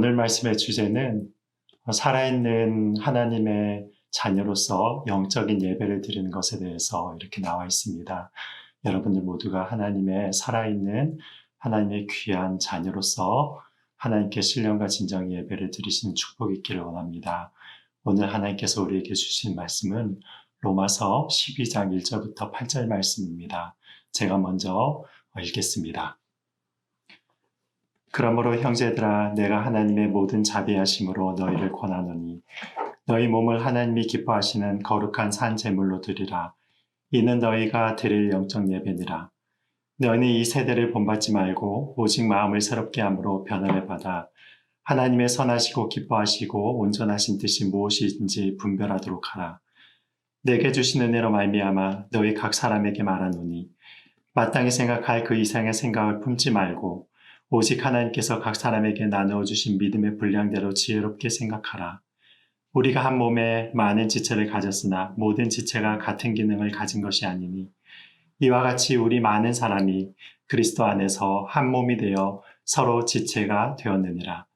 오늘 말씀의 주제는 살아있는 하나님의 자녀로서 영적인 예배를 드리는 것에 대해서 이렇게 나와 있습니다. 여러분들 모두가 하나님의 살아있는 하나님의 귀한 자녀로서 하나님께 신령과 진정의 예배를 드리시는 축복이 있기를 원합니다. 오늘 하나님께서 우리에게 주신 말씀은 로마서 12장 1절부터 8절 말씀입니다. 제가 먼저 읽겠습니다. 그러므로 형제들아 내가 하나님의 모든 자비하심으로 너희를 권하노니 너희 몸을 하나님이 기뻐하시는 거룩한 산 제물로 드리라. 이는 너희가 드릴 영적 예배니라. 너희는 이 세대를 본받지 말고 오직 마음을 새롭게 함으로 변화를 받아 하나님의 선하시고 기뻐하시고 온전하신 뜻이 무엇인지 분별하도록 하라. 내게 주신 은혜로 말미암아 너희 각 사람에게 말하노니 마땅히 생각할 그 이상의 생각을 품지 말고 오직 하나님께서 각 사람에게 나누어 주신 믿음의 분량대로 지혜롭게 생각하라. 우리가 한 몸에 많은 지체를 가졌으나 모든 지체가 같은 기능을 가진 것이 아니니 이와 같이 우리 많은 사람이 그리스도 안에서 한 몸이 되어 서로 지체가 되었느니라.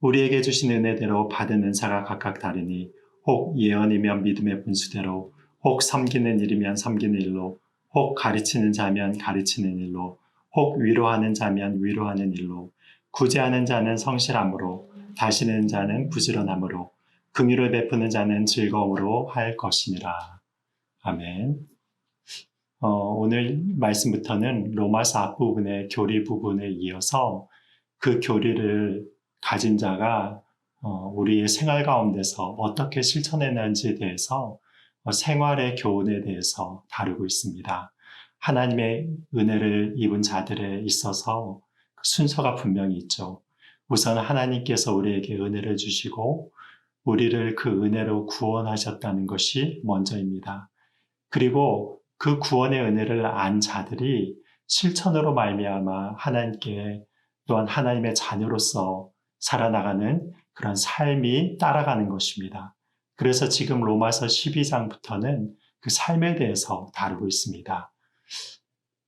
우리에게 주신 은혜대로 받은 은사가 각각 다르니 혹 예언이면 믿음의 분수대로, 혹 섬기는 일이면 섬기는 일로, 혹 가르치는 자면 가르치는 일로, 혹 위로하는 자면 위로하는 일로, 구제하는 자는 성실함으로, 다스리는 자는 부지런함으로, 긍휼을 베푸는 자는 즐거움으로 할 것이니라. 아멘. 오늘 말씀부터는 로마서 앞부분의 교리 부분에 이어서 그 교리를 가진 자가 우리의 생활 가운데서 어떻게 실천했는지에 대해서 생활의 교훈에 대해서 다루고 있습니다. 하나님의 은혜를 입은 자들에 있어서 순서가 분명히 있죠. 우선 하나님께서 우리에게 은혜를 주시고 우리를 그 은혜로 구원하셨다는 것이 먼저입니다. 그리고 그 구원의 은혜를 안 자들이 실천으로 말미암아 하나님께 또한 하나님의 자녀로서 살아나가는 그런 삶이 따라가는 것입니다. 그래서 지금 로마서 12장부터는 그 삶에 대해서 다루고 있습니다.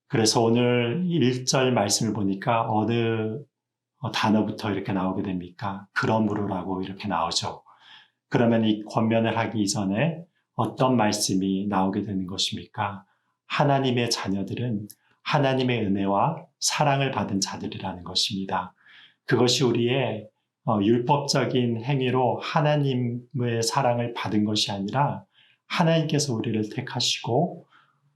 그래서 오늘 1절 말씀을 보니까 어느 단어부터 이렇게 나오게 됩니까? 그러므로라고 이렇게 나오죠. 그러면 이 권면을 하기 이전에 어떤 말씀이 나오게 되는 것입니까? 하나님의 자녀들은 하나님의 은혜와 사랑을 받은 자들이라는 것입니다. 그것이 우리의 율법적인 행위로 하나님의 사랑을 받은 것이 아니라 하나님께서 우리를 택하시고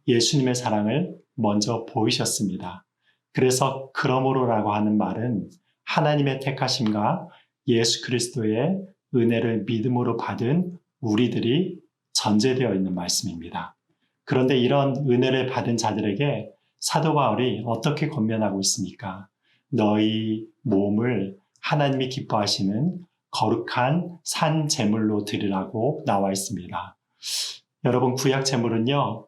예수님의 사랑을 먼저 보이셨습니다. 그래서 그러므로라고 하는 말은 하나님의 택하심과 예수 그리스도의 은혜를 믿음으로 받은 우리들이 전제되어 있는 말씀입니다. 그런데 이런 은혜를 받은 자들에게 사도 바울이 어떻게 권면하고 있습니까? 너희 몸을 하나님이 기뻐하시는 거룩한 산 제물로 드리라고 나와 있습니다. 여러분, 구약 제물은요,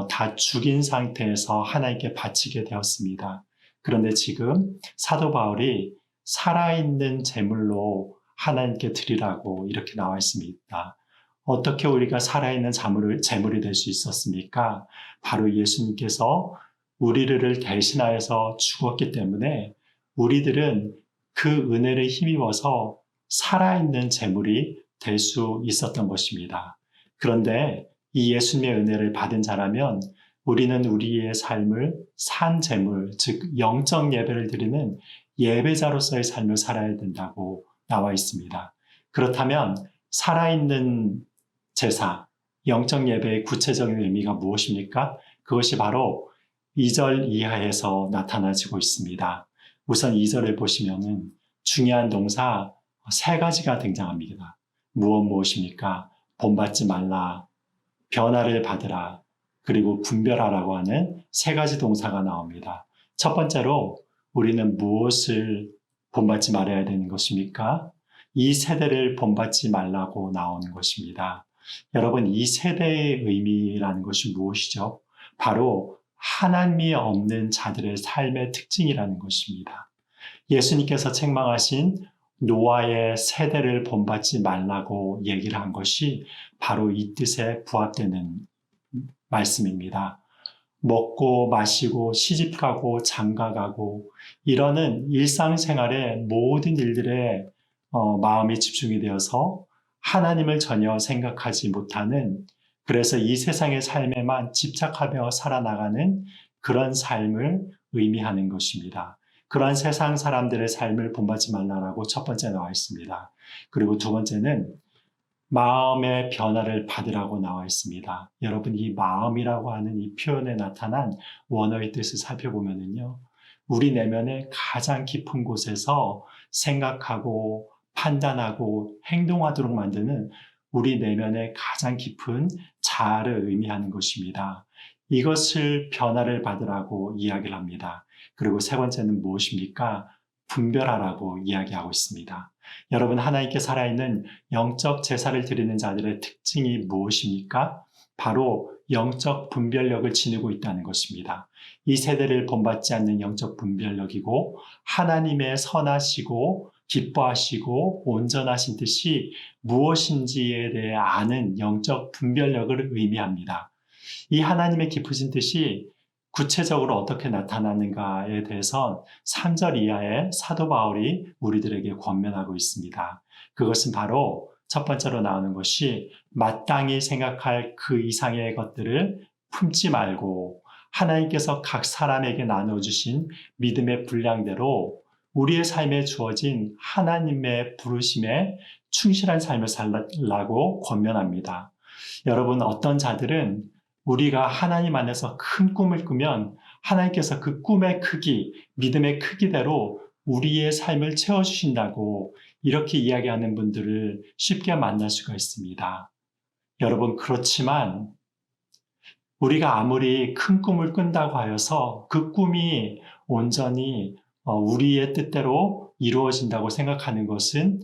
다 죽인 상태에서 하나님께 바치게 되었습니다. 그런데 지금 사도 바울이 살아있는 제물로 하나님께 드리라고 이렇게 나와 있습니다. 어떻게 우리가 살아있는 제물이 될 수 있었습니까? 바로 예수님께서 우리를 대신하여서 죽었기 때문에 우리들은 그 은혜를 힘입어서 살아있는 제물이 될 수 있었던 것입니다. 그런데 이 예수님의 은혜를 받은 자라면 우리는 우리의 삶을 산 제물, 즉 영적 예배를 드리는 예배자로서의 삶을 살아야 된다고 나와 있습니다. 그렇다면 살아있는 제사, 영적 예배의 구체적인 의미가 무엇입니까? 그것이 바로 2절 이하에서 나타나지고 있습니다. 우선 2절을 보시면은 중요한 동사 3가지가 등장합니다. 무엇입니까? 본받지 말라, 변화를 받으라, 그리고 분별하라고 하는 3가지 동사가 나옵니다. 첫 번째로 우리는 무엇을 본받지 말아야 되는 것입니까? 이 세대를 본받지 말라고 나오는 것입니다. 여러분, 이 세대의 의미라는 것이 무엇이죠? 바로 하나님이 없는 자들의 삶의 특징이라는 것입니다. 예수님께서 책망하신 노아의 세대를 본받지 말라고 얘기를 한 것이 바로 이 뜻에 부합되는 말씀입니다. 먹고 마시고 시집가고 장가가고 이러는 일상생활의 모든 일들에 마음이 집중이 되어서 하나님을 전혀 생각하지 못하는, 그래서 이 세상의 삶에만 집착하며 살아나가는 그런 삶을 의미하는 것입니다. 그러한 세상 사람들의 삶을 본받지 말라라고 첫 번째 나와 있습니다. 그리고 두 번째는 마음의 변화를 받으라고 나와 있습니다. 여러분, 이 마음이라고 하는 이 표현에 나타난 원어의 뜻을 살펴보면요, 우리 내면의 가장 깊은 곳에서 생각하고 판단하고 행동하도록 만드는 우리 내면의 가장 깊은 자아를 의미하는 것입니다. 이것을 변화를 받으라고 이야기를 합니다. 그리고 세 번째는 무엇입니까? 분별하라고 이야기하고 있습니다. 여러분, 하나님께 살아있는 영적 제사를 드리는 자들의 특징이 무엇입니까? 바로 영적 분별력을 지니고 있다는 것입니다. 이 세대를 본받지 않는 영적 분별력이고, 하나님의 선하시고 기뻐하시고 온전하신 뜻이 무엇인지에 대해 아는 영적 분별력을 의미합니다. 이 하나님의 깊으신 뜻이 구체적으로 어떻게 나타나는가에 대해서 3절 이하의 사도 바울이 우리들에게 권면하고 있습니다. 그것은 바로 첫 번째로 나오는 것이 마땅히 생각할 그 이상의 것들을 품지 말고 하나님께서 각 사람에게 나눠주신 믿음의 분량대로 우리의 삶에 주어진 하나님의 부르심에 충실한 삶을 살라고 권면합니다. 여러분, 어떤 자들은 우리가 하나님 안에서 큰 꿈을 꾸면 하나님께서 그 꿈의 크기, 믿음의 크기대로 우리의 삶을 채워주신다고 이렇게 이야기하는 분들을 쉽게 만날 수가 있습니다. 여러분, 그렇지만 우리가 아무리 큰 꿈을 꾼다고 하여서 그 꿈이 온전히 우리의 뜻대로 이루어진다고 생각하는 것은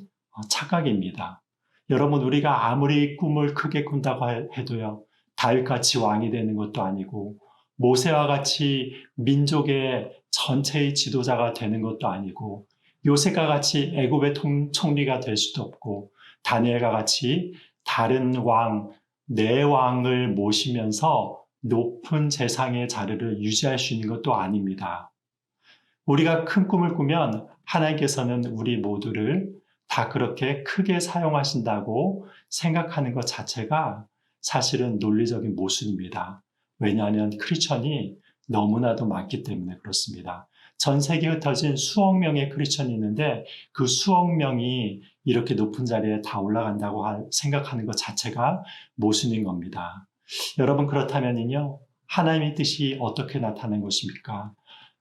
착각입니다. 여러분, 우리가 아무리 꿈을 크게 꾼다고 해도요, 다윗같이 왕이 되는 것도 아니고 모세와 같이 민족의 전체의 지도자가 되는 것도 아니고 요셉과 같이 애굽의 총리가 될 수도 없고 다니엘과 같이 다른 왕, 네 왕을 모시면서 높은 재상의 자리를 유지할 수 있는 것도 아닙니다. 우리가 큰 꿈을 꾸면 하나님께서는 우리 모두를 다 그렇게 크게 사용하신다고 생각하는 것 자체가 사실은 논리적인 모순입니다. 왜냐하면 크리스천이 너무나도 많기 때문에 그렇습니다. 전 세계에 흩어진 수억 명의 크리스천이 있는데 그 수억 명이 이렇게 높은 자리에 다 올라간다고 생각하는 것 자체가 모순인 겁니다. 여러분, 그렇다면요, 하나님의 뜻이 어떻게 나타나는 것입니까?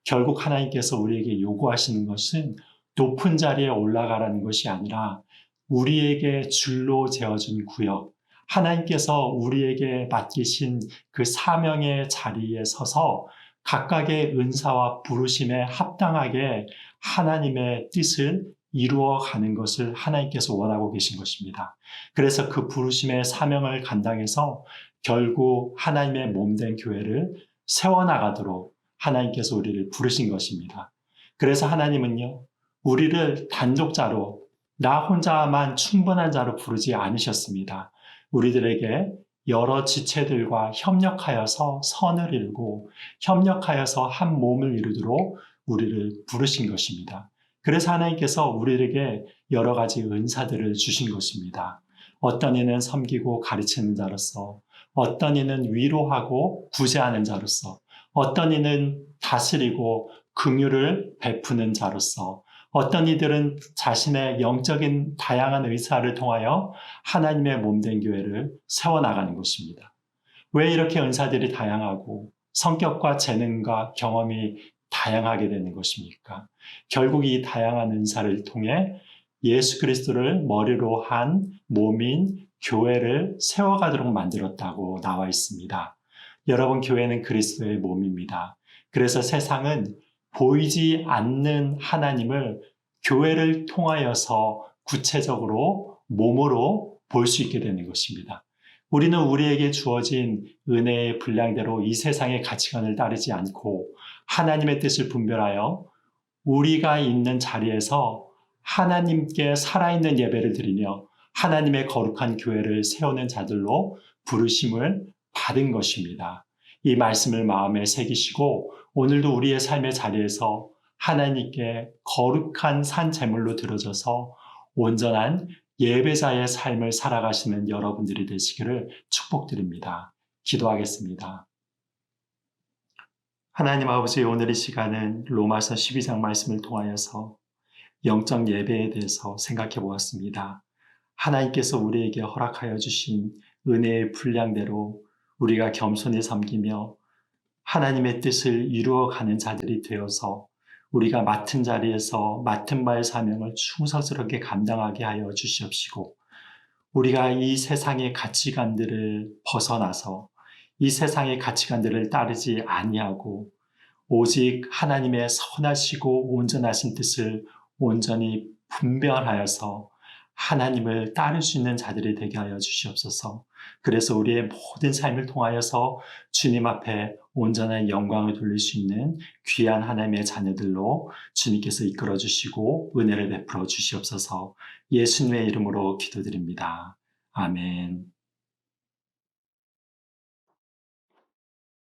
결국 하나님께서 우리에게 요구하시는 것은 높은 자리에 올라가라는 것이 아니라 우리에게 줄로 재어준 구역, 하나님께서 우리에게 맡기신 그 사명의 자리에 서서 각각의 은사와 부르심에 합당하게 하나님의 뜻을 이루어가는 것을 하나님께서 원하고 계신 것입니다. 그래서 그 부르심의 사명을 감당해서 결국 하나님의 몸된 교회를 세워나가도록 하나님께서 우리를 부르신 것입니다. 그래서 하나님은요, 우리를 단독자로, 나 혼자만 충분한 자로 부르지 않으셨습니다. 우리들에게 여러 지체들과 협력하여서 선을 이루고 협력하여서 한 몸을 이루도록 우리를 부르신 것입니다. 그래서 하나님께서 우리에게 여러 가지 은사들을 주신 것입니다. 어떤 이는 섬기고 가르치는 자로서, 어떤 이는 위로하고 구제하는 자로서, 어떤 이는 다스리고 긍휼을 베푸는 자로서, 어떤 이들은 자신의 영적인 다양한 의사를 통하여 하나님의 몸된 교회를 세워나가는 것입니다. 왜 이렇게 은사들이 다양하고 성격과 재능과 경험이 다양하게 되는 것입니까? 결국 이 다양한 은사를 통해 예수 그리스도를 머리로 한 몸인 교회를 세워가도록 만들었다고 나와 있습니다. 여러분, 교회는 그리스도의 몸입니다. 그래서 세상은 보이지 않는 하나님을 교회를 통하여서 구체적으로 몸으로 볼 수 있게 되는 것입니다. 우리는 우리에게 주어진 은혜의 분량대로 이 세상의 가치관을 따르지 않고 하나님의 뜻을 분별하여 우리가 있는 자리에서 하나님께 살아있는 예배를 드리며 하나님의 거룩한 교회를 세우는 자들로 부르심을 받은 것입니다. 이 말씀을 마음에 새기시고 오늘도 우리의 삶의 자리에서 하나님께 거룩한 산 제물로 드려져서 온전한 예배자의 삶을 살아가시는 여러분들이 되시기를 축복드립니다. 기도하겠습니다. 하나님 아버지, 오늘 이 시간은 로마서 12장 말씀을 통하여서 영적 예배에 대해서 생각해 보았습니다. 하나님께서 우리에게 허락하여 주신 은혜의 분량대로 우리가 겸손히 섬기며 하나님의 뜻을 이루어가는 자들이 되어서 우리가 맡은 자리에서 맡은 바의 사명을 충성스럽게 감당하게 하여 주시옵시고, 우리가 이 세상의 가치관들을 벗어나서 이 세상의 가치관들을 따르지 아니하고 오직 하나님의 선하시고 온전하신 뜻을 온전히 분별하여서 하나님을 따를 수 있는 자들이 되게 하여 주시옵소서. 그래서 우리의 모든 삶을 통하여서 주님 앞에 온전한 영광을 돌릴 수 있는 귀한 하나님의 자녀들로 주님께서 이끌어 주시고 은혜를 베풀어 주시옵소서. 예수님의 이름으로 기도드립니다. 아멘.